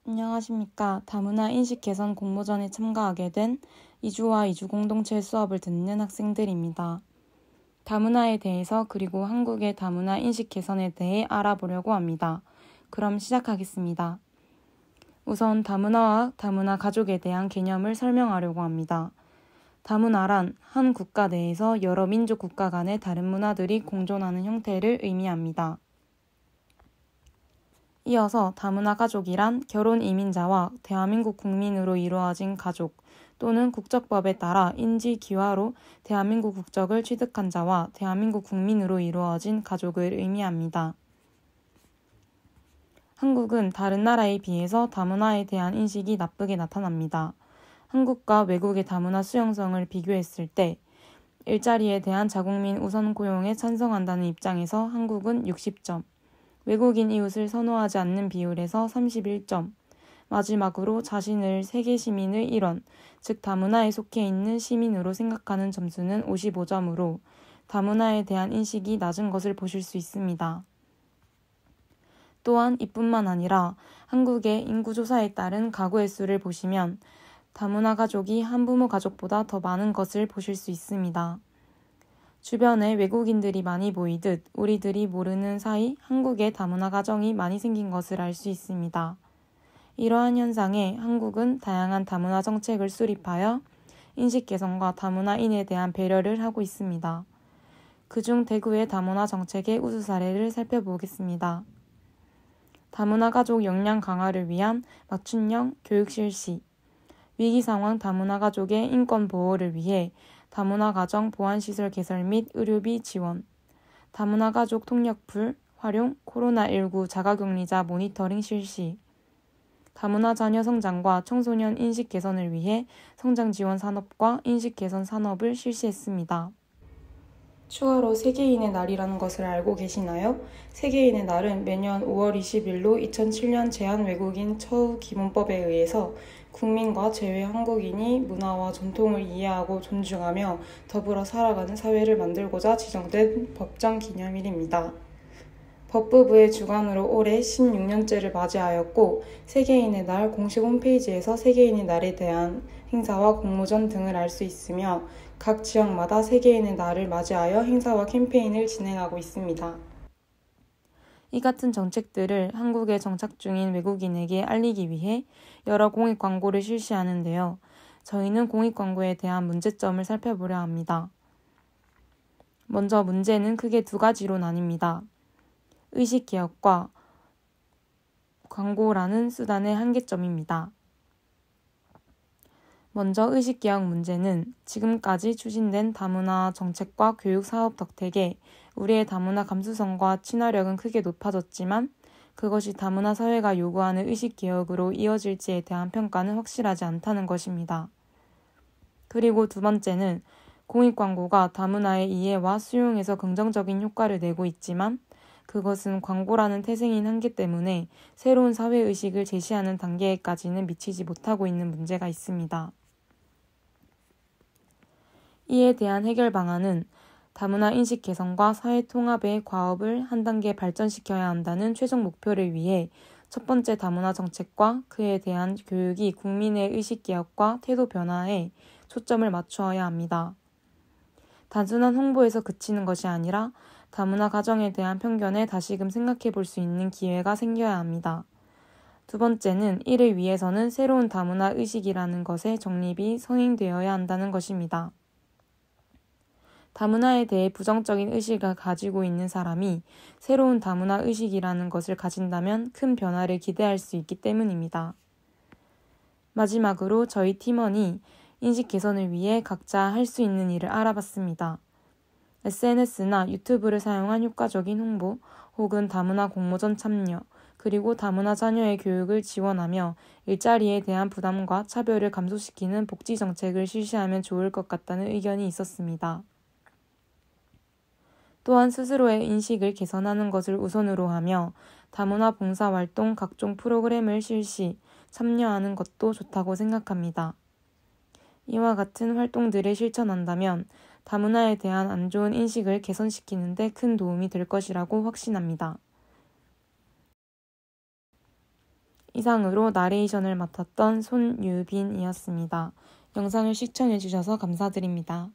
안녕하십니까. 다문화 인식 개선 공모전에 참가하게 된 이주와 이주 공동체 수업을 듣는 학생들입니다. 다문화에 대해서 그리고 한국의 다문화 인식 개선에 대해 알아보려고 합니다. 그럼 시작하겠습니다. 우선 다문화와 다문화 가족에 대한 개념을 설명하려고 합니다. 다문화란 한 국가 내에서 여러 민족 국가 간의 다른 문화들이 공존하는 형태를 의미합니다. 이어서 다문화 가족이란 결혼 이민자와 대한민국 국민으로 이루어진 가족 또는 국적법에 따라 인지 기화로 대한민국 국적을 취득한 자와 대한민국 국민으로 이루어진 가족을 의미합니다. 한국은 다른 나라에 비해서 다문화에 대한 인식이 나쁘게 나타납니다. 한국과 외국의 다문화 수용성을 비교했을 때 일자리에 대한 자국민 우선 고용에 찬성한다는 입장에서 한국은 60점, 외국인 이웃을 선호하지 않는 비율에서 31점, 마지막으로 자신을 세계 시민의 일원, 즉 다문화에 속해 있는 시민으로 생각하는 점수는 55점으로 다문화에 대한 인식이 낮은 것을 보실 수 있습니다. 또한 이뿐만 아니라 한국의 인구조사에 따른 가구 횟수를 보시면 다문화 가족이 한부모 가족보다 더 많은 것을 보실 수 있습니다. 주변에 외국인들이 많이 보이듯 우리들이 모르는 사이 한국에 다문화 가정이 많이 생긴 것을 알 수 있습니다. 이러한 현상에 한국은 다양한 다문화 정책을 수립하여 인식 개선과 다문화인에 대한 배려를 하고 있습니다. 그중 대구의 다문화 정책의 우수 사례를 살펴보겠습니다. 다문화 가족 역량 강화를 위한 맞춤형 교육 실시, 위기상황 다문화 가족의 인권 보호를 위해 다문화 가정 보안시설 개설 및 의료비 지원, 다문화 가족 통역풀 활용 코로나19 자가격리자 모니터링 실시, 다문화 자녀 성장과 청소년 인식 개선을 위해 성장 지원 산업과 인식 개선 산업을 실시했습니다. 추가로 세계인의 날이라는 것을 알고 계시나요? 세계인의 날은 매년 5월 20일로 2007년 제한 외국인 처우 기본법에 의해서 국민과 제외 한국인이 문화와 전통을 이해하고 존중하며 더불어 살아가는 사회를 만들고자 지정된 법정 기념일입니다. 법무부의 주관으로 올해 16년째를 맞이하였고 세계인의 날 공식 홈페이지에서 세계인의 날에 대한 행사와 공모전 등을 알 수 있으며 각 지역마다 세계인의 날을 맞이하여 행사와 캠페인을 진행하고 있습니다. 이 같은 정책들을 한국에 정착 중인 외국인에게 알리기 위해 여러 공익 광고를 실시하는데요. 저희는 공익 광고에 대한 문제점을 살펴보려 합니다. 먼저 문제는 크게 두 가지로 나뉩니다. 의식개혁과 광고라는 수단의 한계점입니다. 먼저 의식개혁 문제는 지금까지 추진된 다문화 정책과 교육 사업 덕택에 우리의 다문화 감수성과 친화력은 크게 높아졌지만 그것이 다문화 사회가 요구하는 의식개혁으로 이어질지에 대한 평가는 확실하지 않다는 것입니다. 그리고 두 번째는 공익광고가 다문화의 이해와 수용에서 긍정적인 효과를 내고 있지만 그것은 광고라는 태생인 한계 때문에 새로운 사회의식을 제시하는 단계에까지는 미치지 못하고 있는 문제가 있습니다. 이에 대한 해결 방안은 다문화 인식 개선과 사회 통합의 과업을 한 단계 발전시켜야 한다는 최종 목표를 위해 첫 번째 다문화 정책과 그에 대한 교육이 국민의 의식 개혁과 태도 변화에 초점을 맞추어야 합니다. 단순한 홍보에서 그치는 것이 아니라 다문화 가정에 대한 편견에 다시금 생각해 볼 수 있는 기회가 생겨야 합니다. 두 번째는 이를 위해서는 새로운 다문화 의식이라는 것의 정립이 선행되어야 한다는 것입니다. 다문화에 대해 부정적인 의식을 가지고 있는 사람이 새로운 다문화 의식이라는 것을 가진다면 큰 변화를 기대할 수 있기 때문입니다. 마지막으로 저희 팀원이 인식 개선을 위해 각자 할 수 있는 일을 알아봤습니다. SNS나 유튜브를 사용한 효과적인 홍보 혹은 다문화 공모전 참여, 그리고 다문화 자녀의 교육을 지원하며 일자리에 대한 부담과 차별을 감소시키는 복지 정책을 실시하면 좋을 것 같다는 의견이 있었습니다. 또한 스스로의 인식을 개선하는 것을 우선으로 하며 다문화 봉사활동 각종 프로그램을 실시, 참여하는 것도 좋다고 생각합니다. 이와 같은 활동들을 실천한다면 다문화에 대한 안 좋은 인식을 개선시키는 데 큰 도움이 될 것이라고 확신합니다. 이상으로 나레이션을 맡았던 손유빈이었습니다. 영상을 시청해주셔서 감사드립니다.